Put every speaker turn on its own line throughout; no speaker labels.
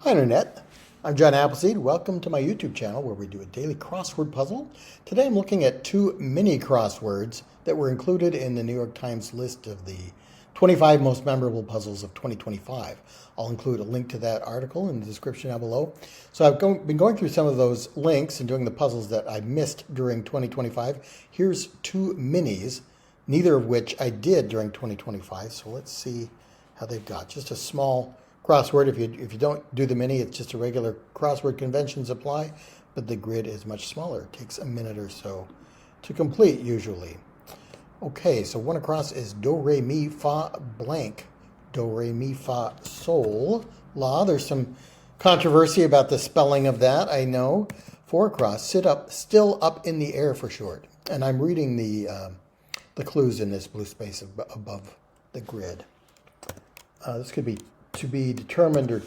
Hi Internet, I'm John Appleseed. Welcome to my YouTube channel where we do a daily crossword puzzle. Today I'm looking at two mini crosswords that were included in the New York Times list of the 25 most memorable puzzles of 2025. I'll include a link to that article in the description down below. So I've been going through some of those links and doing the puzzles that I missed during 2025. Here's two minis, neither of which I did during 2025. So let's see how they've got. Just a small crossword. If you don't do the mini, it's just a regular crossword. Conventions apply, but the grid is much smaller. It takes a minute or so to complete usually. Okay, so one across is do, re, mi, fa, blank. Do, re, mi, fa, sol, la. There's some controversy about the spelling of that, I know. Four across, sit up, still up in the air for short. And I'm reading the clues in this blue space above the grid. This could be to be determined or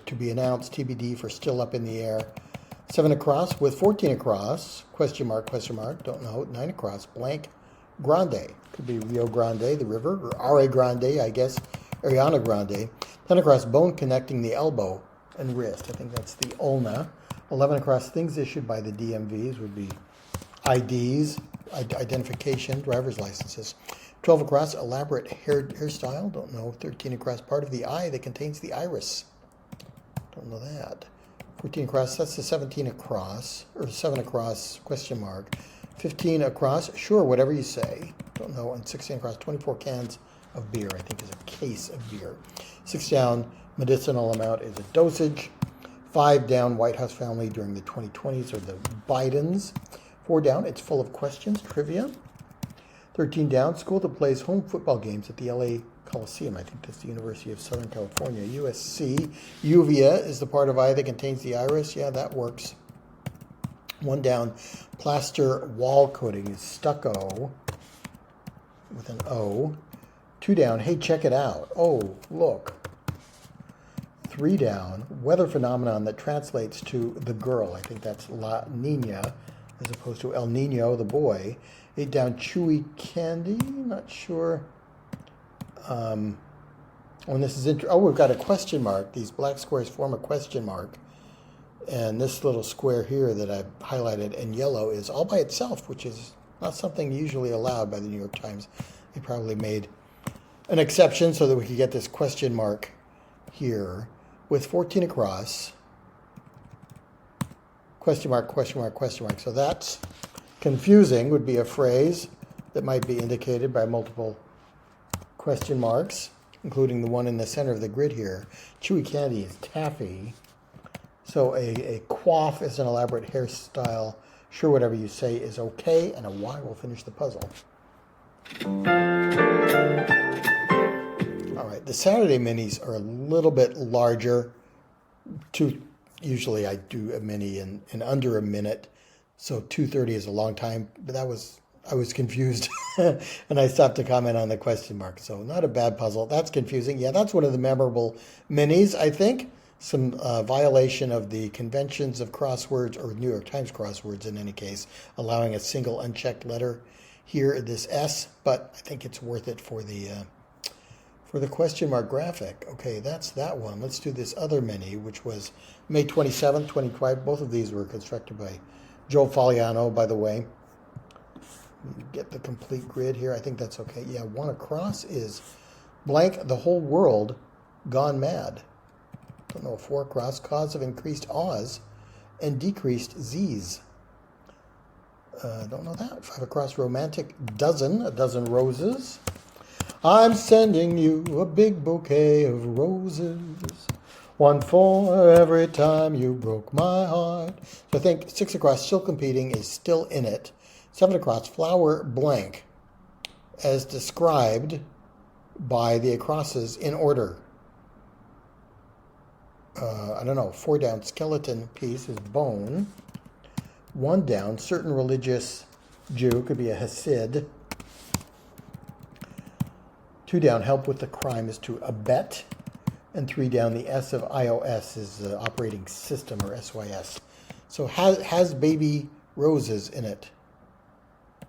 to be announced, TBD for still up in the air. 7 across with 14 across, question mark, don't know. 9 across, blank, grande. Could be Rio Grande, the river, or Are Grande, I guess, Ariana Grande. 10 across, bone connecting the elbow and wrist. I think that's the ulna. 11 across, things issued by the DMVs would be IDs, identification, driver's licenses. 12 across, elaborate hairstyle, don't know. 13 across, part of the eye that contains the iris. Don't know that. 14 across, that's the 17 across, or 7 across, question mark. 15 across, sure, whatever you say. Don't know. And 16 across, 24 cans of beer, I think is a case of beer. 6 down, medicinal amount is a dosage. 5 down, White House family during the 2020s, or the Bidens. 4 down, it's full of questions, trivia. 13 down, school that plays home football games at the LA Coliseum. I think that's the University of Southern California, USC. Uvea is the part of eye that contains the iris. Yeah, that works. 1 down, plaster wall coating is stucco with an O. 2 down, hey, check it out. Oh, look. 3 down, weather phenomenon that translates to the girl. I think that's La Nina as opposed to El Nino, the boy. 8 down, chewy candy. Not sure. This is we've got a question mark. These black squares form a question mark. And this little square here that I've highlighted in yellow is all by itself, which is not something usually allowed by the New York Times. They probably made an exception so that we could get this question mark here with 14 across. Question mark, question mark, question mark. So that's confusing, would be a phrase that might be indicated by multiple question marks, including the one in the center of the grid here. Chewy candy is taffy. So a coif is an elaborate hairstyle. Sure, whatever you say is okay. And a Y will finish the puzzle. All right, the Saturday minis are a little bit larger. Usually I do a mini in under a minute. So 2:30 is a long time, but I was confused and I stopped to comment on the question mark. So not a bad puzzle. That's confusing. Yeah, that's one of the memorable minis, I think. Some violation of the conventions of crosswords, or New York Times crosswords in any case, allowing a single unchecked letter here, this S, but I think it's worth it for the question mark graphic. Okay, that's that one. Let's do this other mini, which was May 27th, 2025. Both of these were constructed by Joe Fagliano, by the way. Get the complete grid here. I think that's okay. Yeah, 1 across is blank, the whole world gone mad. Don't know. 4 across, cause of increased A's and decreased Z's. Don't know that. 5 across, romantic dozen, a dozen roses. I'm sending you a big bouquet of roses. 1 for every time you broke my heart. So I think 6 across, still competing, is still in it. 7 across, flower blank, as described by the acrosses in order. I don't know. 4 down, skeleton piece is bone. 1 down, certain religious Jew, could be a Hasid. 2 down, help with the crime is to abet. And 3 down, the S of iOS is operating system, or SYS. So has baby roses in it.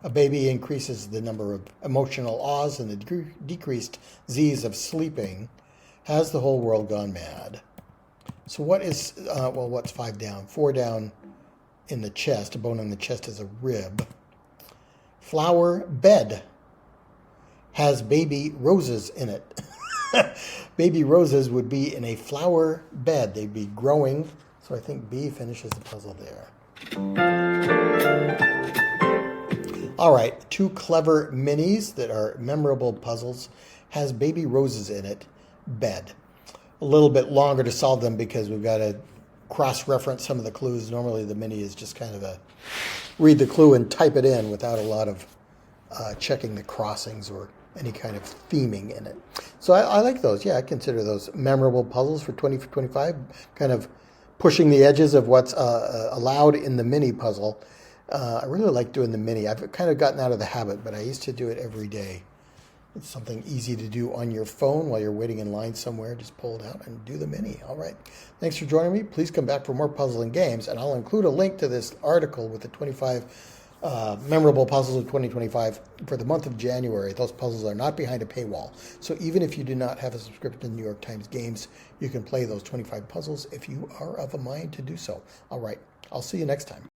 A baby increases the number of emotional A's and the decreased Z's of sleeping. Has the whole world gone mad? So what is, well, what's 5 down? 4 down in the chest. A bone in the chest is a rib. Flower bed has baby roses in it. Baby roses would be in a flower bed. They'd be growing. So I think B finishes the puzzle there. All right, 2 clever minis that are memorable puzzles. Has baby roses in it. Bed. A little bit longer to solve them because we've got to cross-reference some of the clues. Normally the mini is just kind of a read the clue and type it in without a lot of checking the crossings or any kind of theming in it. So I like those. Yeah, I consider those memorable puzzles for 2025, kind of pushing the edges of what's allowed in the mini puzzle. I really like doing the mini. I've kind of gotten out of the habit, but I used to do it every day. It's something easy to do on your phone while you're waiting in line somewhere. Just pull it out and do the mini. All right. Thanks for joining me. Please come back for more puzzling games, and I'll include a link to this article with the 25 memorable puzzles of 2025 for the month of January. Those puzzles are not behind a paywall. So even if you do not have a subscription to New York Times Games, you can play those 25 puzzles if you are of a mind to do so. All right. I'll see you next time.